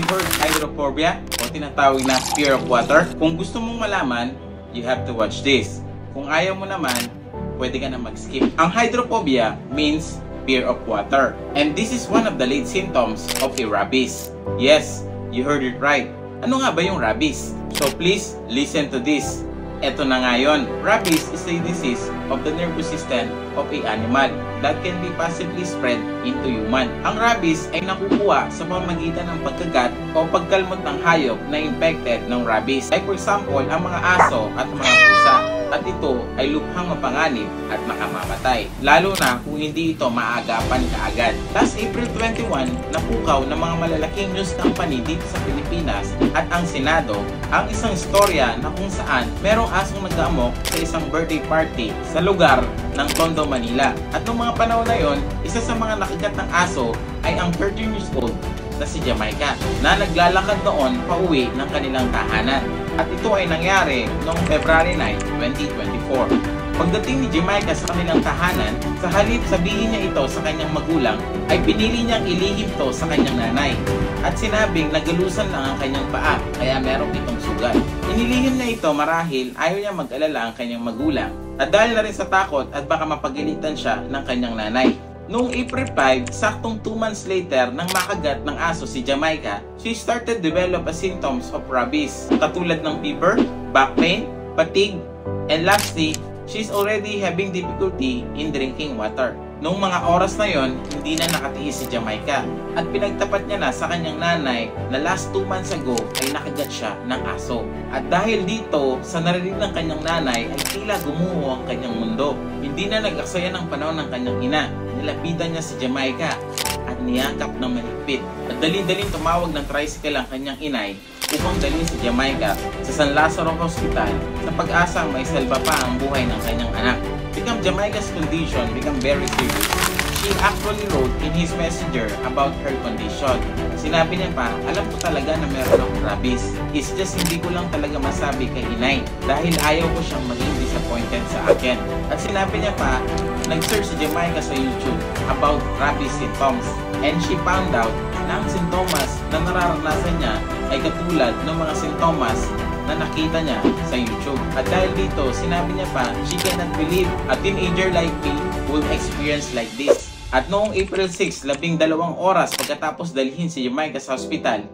heard hydrophobia o tinatawag na fear of water? Kung gusto mong malaman, you have to watch this. Kung ayaw mo naman, pwede ka na mag-skip. Ang hydrophobia means fear of water. And this is one of the late symptoms of a rabies. Yes, you heard it right. Ano nga ba yung rabies? So please, listen to this. Ito na nga yun. Rabies is a disease of the nervous system of a animal that can be possibly spread into human. Ang rabies ay nakukuha sa pamamagitan ng pagkagat o pagkalmot ng hayop na infected ng rabies. Like for example, ang mga aso at mga pusa. At ito ay lubhang mapanganib at makamamatay. Lalo na kung hindi ito maagapan kaagad. Last April 21, napukaw ng mga malalaking news company dito sa Pilipinas at ang Senado ang isang istorya na kung saan merong asong nag-aamok sa isang birthday party sa lugar ng Tondo, Manila. At noong mga panahon na yon, isa sa mga nakagat ng aso ay ang 13 years old na si Jamaica na naglalakad noon pauwi ng kanilang tahanan. At ito ay nangyari noong February 9, 2024. Pagdating ni Jamaica sa kanilang tahanan, sa halip sabihin niya ito sa kanyang magulang, ay pinili niyang ilihim to sa kanyang nanay. At sinabing nagalusan lang ang kanyang paa, kaya meron itong sugat. Inilihim na ito marahil ayaw niya mag-alala ang kanyang magulang. At dahil na rin sa takot at baka mapagalitan siya ng kanyang nanay. Noong April 5, saktong 2 months later nang makagat ng aso si Jamaica, she started develop symptoms of rabies, katulad ng fever, back pain, fatigue, and lastly, she's already having difficulty in drinking water. Noong mga oras na yon, hindi na nakatiis si Jamaica at pinagtapat niya na sa kanyang nanay na last 2 months ago ay nakagat siya ng aso. At dahil dito, sa narinig ng kanyang nanay ay tila gumuho ang kanyang mundo. Hindi na nag-aksaya ng panahon ng kanyang ina. Nilapitan niya si Jamaica at niyakap ng mahigpit. At dali-daling tumawag ng tricycle ang kanyang inay upang dalhin si Jamaica sa San Lazaro Hospital sa pag-asang may salba pa ang buhay ng kanyang anak. Become Jamaica's condition become very serious. She actually wrote in his messenger about her condition. Sinabi niya pa, alam ko talaga na meron akong rabies. It's just hindi ko lang talaga masabi kay inay dahil ayaw ko siyang maging disappointed sa akin. At sinabi niya pa, nag-search si Jamaica sa YouTube about rabies symptoms and she found out na ang sintomas na nararanasan niya ay katulad ng mga sintomas na nakita niya sa YouTube. At dahil dito, sinabi niya pa, she cannot believe a teenager like me will experience like this. At noong April 6, 12 oras pagkatapos dalhin si Jamaica sa hospital,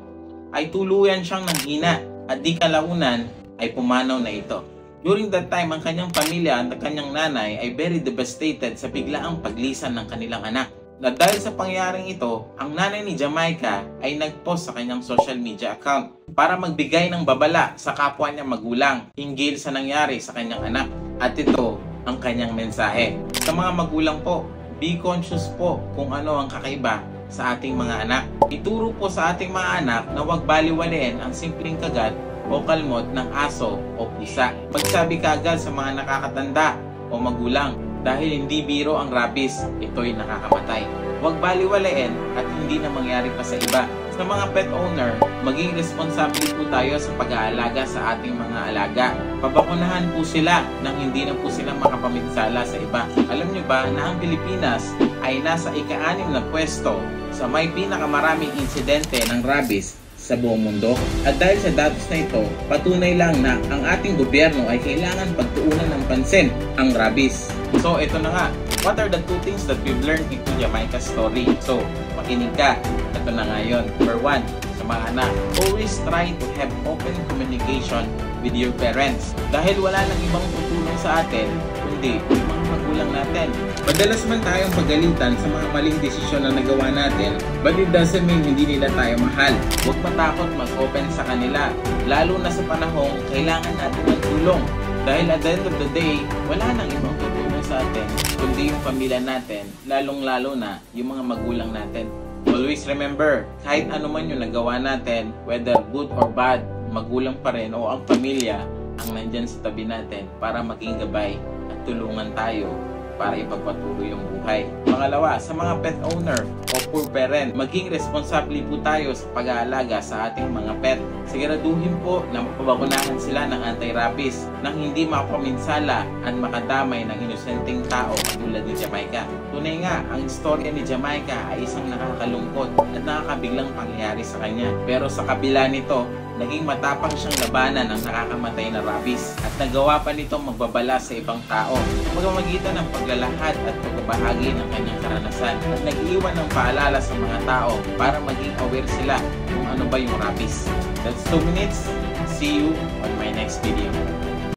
ay tuluyan siyang nanghina at di kalaunan ay pumanaw na ito. During that time, ang kanyang pamilya at kanyang nanay ay very devastated sa biglaang paglisan ng kanilang anak. Na dahil sa pangyayaring ito, ang nanay ni Jamaica ay nag-post sa kanyang social media account para magbigay ng babala sa kapwa niya magulang hinggil sa nangyari sa kanyang anak. At ito ang kanyang mensahe. Sa mga magulang po, be conscious po kung ano ang kakaiba sa ating mga anak. Ituro po sa ating mga anak na huwag baliwalain ang simpleng kagat o kalmot ng aso o pusa. Magsabi kaagad sa mga nakakatanda o magulang dahil hindi biro ang rabies, ito'y nakakamatay. Huwag baliwalain at hindi na mangyari pa sa iba. Sa mga pet owner, maging responsable po tayo sa pag-aalaga sa ating mga alaga. Pabakunahan po sila nang hindi na po sila makapaminsala sa iba. Alam nyo ba na ang Pilipinas ay nasa ika-6 na pwesto sa may pinakamaraming insidente ng rabies sa buong mundo? At dahil sa datos na ito, patunay lang na ang ating gobyerno ay kailangan pagtuunan ng pansin ang rabies. So ito na nga, what are the 2 things that we've learned into Jamaica's story? So, makinig ka. Ito na nga yun. Number 1, sa mga anak, always try to have open communication with your parents. Dahil wala nang ibang tutulong sa atin, kundi yung mga magulang natin. Madalas man tayong pagalitan sa mga maling desisyon na nagawa natin, but it doesn't mean hindi nila tayo mahal. Huwag matakot mag-open sa kanila, lalo na sa panahong kailangan natin ng tulong. Dahil at the end of the day, wala nang ibang tutulong sa atin, kundi yung pamilya natin, lalong-lalo na yung mga magulang natin. Always remember, kahit ano man yung nagawa natin, whether good or bad, magulang pa rin o ang pamilya ang nandyan sa tabi natin para maging gabay at tulungan tayo para ipagpatuloy yung buhay. buhay. Pangalawa, sa mga pet owner o poor parent, maging responsable po tayo sa pag-aalaga sa ating mga pet. Siguraduhin po na mapabakunahan sila ng anti-rabies nang hindi makapaminsala at makadamay ng inosenteng tao tulad ni Jamaica. Tunay nga, ang istorya ni Jamaica ay isang nakakalungkot at nakakabiglang pangyayari sa kanya. Pero sa kabila nito, naging matapang siyang labanan ang nakakamatay na rabies at nagawa pa nito magbabala sa ibang tao sa pamamagitan ng paglalahad at pagbabahagi ng kanyang karanasan at nag-iwan ng paalala sa mga tao para maging aware sila kung ano ba yung rabies. That's 2 minutes. See you on my next video.